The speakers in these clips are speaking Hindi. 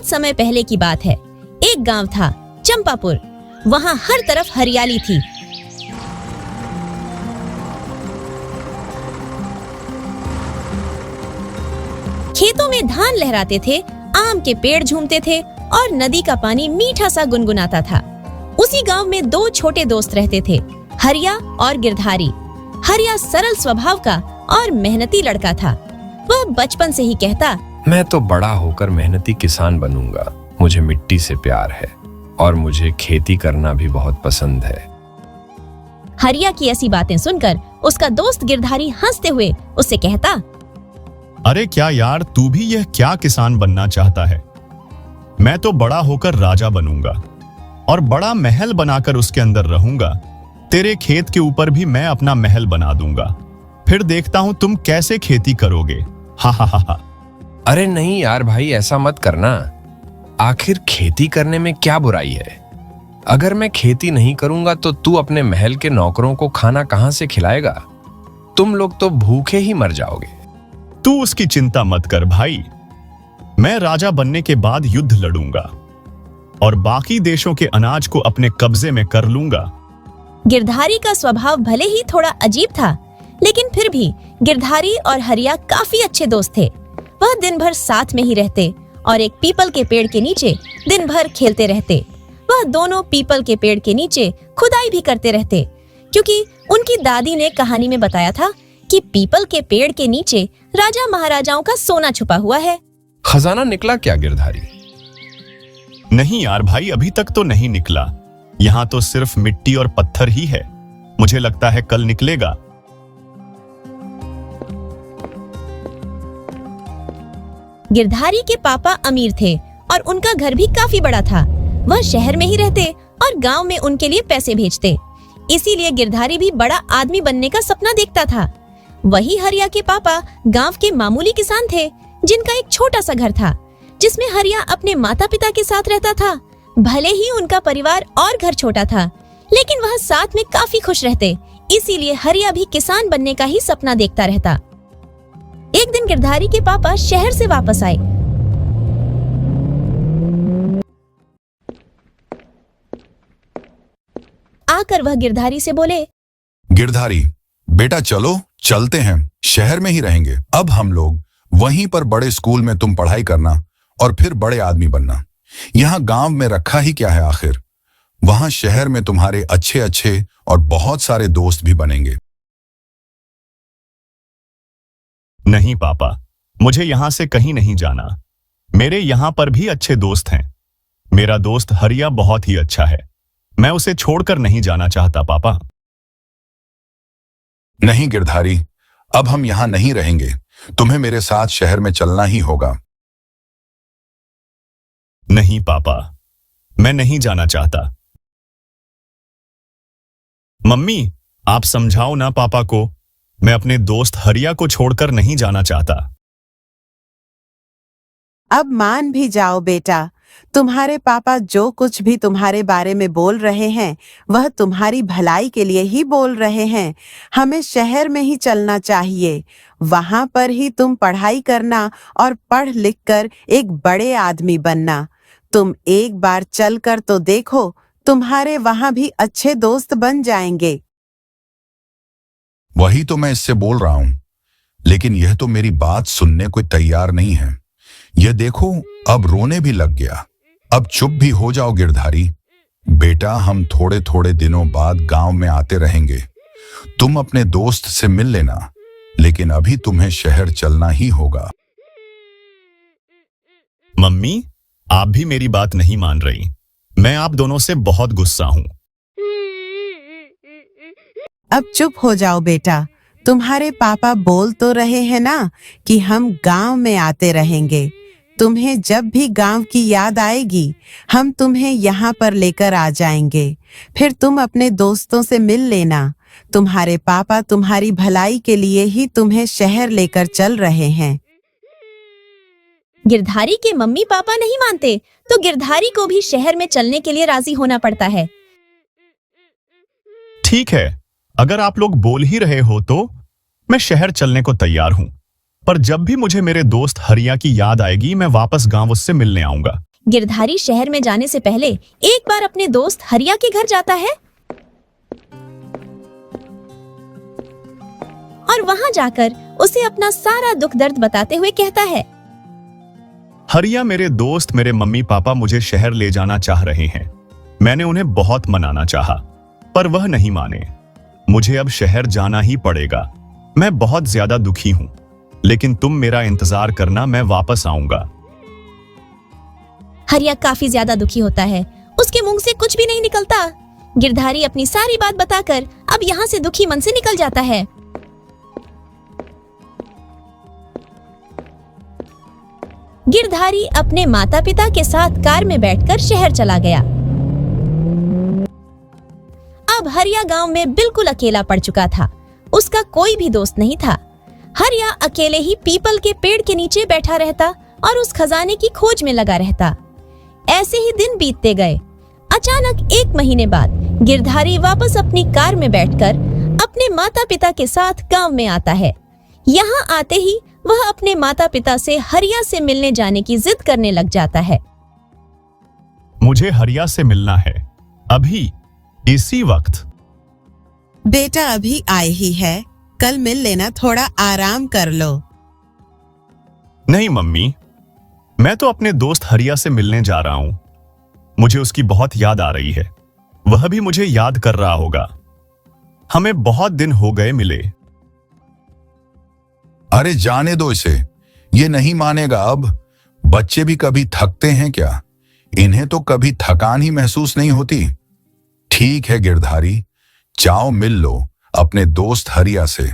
बहुत समय पहले की बात है। एक गांव था, चंपापुर। वहां हर तरफ हरियाली थी। खेतों में धान लहराते थे, आम के पेड़ झूमते थे और नदी का पानी मीठा सा गुनगुनाता था। उसी गांव में दो छोटे दोस्त रहते थे, हरिया और गिरधारी। हरिया सरल स्वभाव का और मेहनती लड़का था। वह बचपन से ही कहता, मैं तो बड़ा होकर मेहनती किसान बनूंगा। मुझे मिट्टी से प्यार है और मुझे खेती करना भी बहुत पसंद है। हरिया की ऐसी बातें सुनकर उसका दोस्त गिरधारी हंसते हुए उससे कहता, अरे क्या यार, तू भी यह क्या किसान बनना चाहता है? मैं तो बड़ा होकर राजा बनूंगा और बड़ा महल बनाकर उसके अंदर रहूंगा। तेरे खेत के ऊपर भी मैं अपना महल बना दूंगा। फिर देखता हूं तुम कैसे खेती करोगे। हा हा हा हा। अरे नहीं यार भाई, ऐसा मत करना। आखिर खेती करने में क्या बुराई है? अगर मैं खेती नहीं करूंगा तो तू अपने महल के नौकरों को खाना कहां से खिलाएगा? तुम लोग तो भूखे ही मर जाओगे। तू उसकी चिंता मत कर भाई। मैं राजा बनने के बाद युद्ध लड़ूंगा और बाकी देशों के अनाज को अपने कब्जे में कर लूंगा। गिरधारी का स्वभाव भले ही थोड़ा अजीब था, लेकिन फिर भी गिरधारी और हरिया काफी अच्छे दोस्त थे। वह दिन भर साथ में ही रहते और एक पीपल के पेड़ के नीचे दिन भर खेलते रहते। वह दोनों पीपल के पेड़ के नीचे खुदाई भी करते रहते, क्योंकि उनकी दादी ने कहानी में बताया था कि पीपल के पेड़ के नीचे राजा महाराजाओं का सोना छुपा हुआ है। खजाना निकला क्या गिरधारी? नहीं यार भाई, अभी तक तो नहीं निकला। यहाँ तो सिर्फ मिट्टी और पत्थर ही है। मुझे लगता है कल निकलेगा। गिरधारी के पापा अमीर थे और उनका घर भी काफी बड़ा था। वह शहर में ही रहते और गांव में उनके लिए पैसे भेजते। इसीलिए गिरधारी भी बड़ा आदमी बनने का सपना देखता था। वही हरिया के पापा गांव के मामूली किसान थे, जिनका एक छोटा सा घर था, जिसमें हरिया अपने माता पिता के साथ रहता था। भले ही उनका परिवार और घर छोटा था, लेकिन वह साथ में काफी खुश रहते। इसीलिए हरिया भी किसान बनने का ही सपना देखता रहता। एक दिन गिरधारी के पापा शहर से वापस आए। आकर वह गिरधारी से बोले, गिरधारी बेटा, चलो चलते हैं, शहर में ही रहेंगे। अब हम लोग वहीं पर बड़े स्कूल में तुम पढ़ाई करना और फिर बड़े आदमी बनना। यहाँ गांव में रखा ही क्या है आखिर? वहां शहर में तुम्हारे अच्छे अच्छे और बहुत सारे दोस्त भी बनेंगे। नहीं पापा, मुझे यहां से कहीं नहीं जाना। मेरे यहां पर भी अच्छे दोस्त हैं। मेरा दोस्त हरिया बहुत ही अच्छा है। मैं उसे छोड़कर नहीं जाना चाहता पापा। नहीं गिरधारी, अब हम यहाँ नहीं रहेंगे। तुम्हें मेरे साथ शहर में चलना ही होगा। नहीं पापा, मैं नहीं जाना चाहता। मम्मी, आप समझाओ ना पापा को। मैं अपने दोस्त हरिया को छोड़कर नहीं जाना चाहता। अब मान भी जाओ बेटा, तुम्हारे पापा जो कुछ भी तुम्हारे बारे में बोल रहे हैं, वह तुम्हारी भलाई के लिए ही बोल रहे हैं। हमें शहर में ही चलना चाहिए। वहां पर ही तुम पढ़ाई करना और पढ़ लिख कर एक बड़े आदमी बनना। तुम एक बार चलकर तो देखो, तुम्हारे वहां भी अच्छे दोस्त बन जाएंगे। वही तो मैं इससे बोल रहा हूं, लेकिन यह तो मेरी बात सुनने को तैयार नहीं है। यह देखो, अब रोने भी लग गया। अब चुप भी हो जाओ गिरधारी। बेटा, हम थोड़े थोड़े दिनों बाद गांव में आते रहेंगे। तुम अपने दोस्त से मिल लेना, लेकिन अभी तुम्हें शहर चलना ही होगा। मम्मी, आप भी मेरी बात नहीं मान रही। मैं आप दोनों से बहुत गुस्सा हूं। अब चुप हो जाओ बेटा। तुम्हारे पापा बोल तो रहे हैं ना कि हम गांव में आते रहेंगे। तुम्हें जब भी गांव की याद आएगी, हम तुम्हें यहाँ पर लेकर आ जाएंगे। फिर तुम अपने दोस्तों से मिल लेना। तुम्हारे पापा तुम्हारी भलाई के लिए ही तुम्हें शहर लेकर चल रहे हैं। गिरधारी के मम्मी पापा नहीं मानते, तो गिरधारी को भी शहर में चलने के लिए राजी होना पड़ता है। ठीक है, अगर आप लोग बोल ही रहे हो तो मैं शहर चलने को तैयार हूं। पर जब भी मुझे मेरे दोस्त हरिया की याद आएगी, मैं वापस गांव उससे मिलने आऊंगा। गिरधारी शहर में जाने से पहले एक बार अपने दोस्त हरिया के घर जाता है और वहां जाकर उसे अपना सारा दुख दर्द बताते हुए कहता है, हरिया, मेरे दोस्त मेरे मम्मी पापा मुझे शहर ले जाना चाह रहे हैं। मैंने उन्हें बहुत मनाना चाहा, पर वह नहीं माने। मुझे अब शहर जाना ही पड़ेगा। मैं बहुत ज्यादा दुखी हूं, लेकिन तुम मेरा इंतजार करना, मैं वापस आऊंगा। हरिया काफी ज्यादा दुखी होता है। उसके मुंह से कुछ भी नहीं निकलता। गिरधारी अपनी सारी बात बताकर अब यहाँ से दुखी मन से निकल जाता है। गिरधारी अपने माता पिता के साथ कार में बैठकर शहर चला गया। अब हरिया गांव में बिल्कुल अकेला पड़ चुका था। उसका कोई भी दोस्त नहीं था। हरिया अकेले ही पीपल के पेड़ के नीचे बैठा रहता और उस खजाने की खोज में लगा रहता। ऐसे ही दिन बीतते गए। अचानक 1 महीने बाद गिरधारी वापस अपनी कार में बैठकर अपने माता पिता के साथ गांव में आता है। यहाँ आते ही वह अपने माता पिता से हरिया से मिलने जाने की जिद करने लग जाता है। मुझे हरिया से मिलना है, अभी, इसी वक्त। बेटा अभी आई ही है, कल मिल लेना, थोड़ा आराम कर लो। नहीं मम्मी, मैं तो अपने दोस्त हरिया से मिलने जा रहा हूं। मुझे उसकी बहुत याद आ रही है। वह भी मुझे याद कर रहा होगा। हमें बहुत दिन हो गए मिले। अरे जाने दो इसे, ये नहीं मानेगा अब। बच्चे भी कभी थकते हैं क्या? इन्हें तो कभी थकान ही महसूस नहीं होती। ठीक है गिरधारी, जाओ मिल लो अपने दोस्त हरिया से,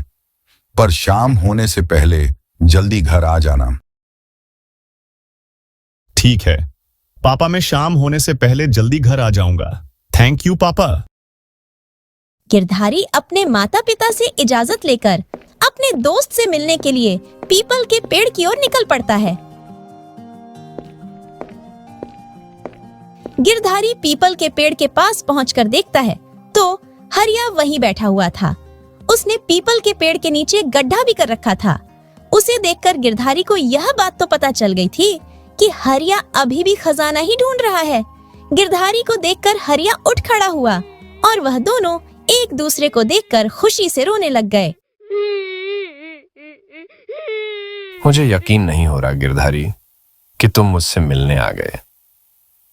पर शाम होने से पहले जल्दी घर आ जाना। ठीक है पापा, मैं शाम होने से पहले जल्दी घर आ जाऊंगा। थैंक यू पापा। गिरधारी अपने माता पिता से इजाजत लेकर अपने दोस्त से मिलने के लिए पीपल के पेड़ की ओर निकल पड़ता है। गिरधारी पीपल के पेड़ के पास पहुंचकर देखता है तो हरिया वहीं बैठा हुआ था। उसने पीपल के पेड़ के नीचे गड्ढा भी कर रखा था। उसे देखकर गिरधारी को यह बात तो पता चल गई थी कि हरिया अभी भी खजाना ही ढूंढ रहा है। गिरधारी को देखकर हरिया उठ खड़ा हुआ और वह दोनों एक दूसरे को देखकर खुशी से रोने लग गए। मुझे यकीन नहीं हो रहा गिरधारी कि तुम मुझसे मिलने आ गए।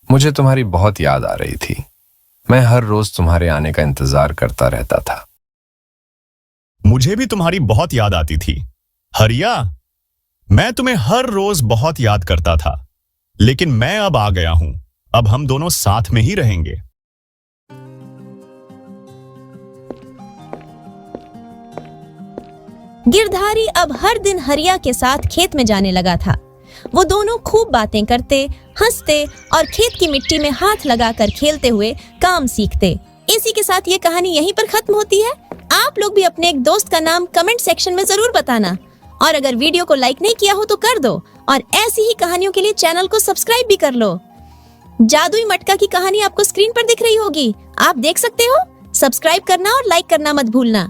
मुझे तुम्हारी बहुत याद आ रही थी। मैं हर रोज तुम्हारे आने का इंतजार करता रहता था। मुझे भी तुम्हारी बहुत याद आती थी हरिया। मैं तुम्हें हर रोज बहुत याद करता था, लेकिन मैं अब आ गया हूं। अब हम दोनों साथ में ही रहेंगे। गिरधारी अब हर दिन हरिया के साथ खेत में जाने लगा था। वो दोनों खूब बातें करते, हंसते और खेत की मिट्टी में हाथ लगाकर खेलते हुए काम सीखते। इसी के साथ ये कहानी यहीं पर खत्म होती है। आप लोग भी अपने एक दोस्त का नाम कमेंट सेक्शन में जरूर बताना और अगर वीडियो को लाइक नहीं किया हो तो कर दो और ऐसी ही कहानियों के लिए चैनल को सब्सक्राइब भी कर लो। जादुई मटका की कहानी आपको स्क्रीन पर दिख रही होगी, आप देख सकते हो। सब्सक्राइब करना और लाइक करना मत भूलना।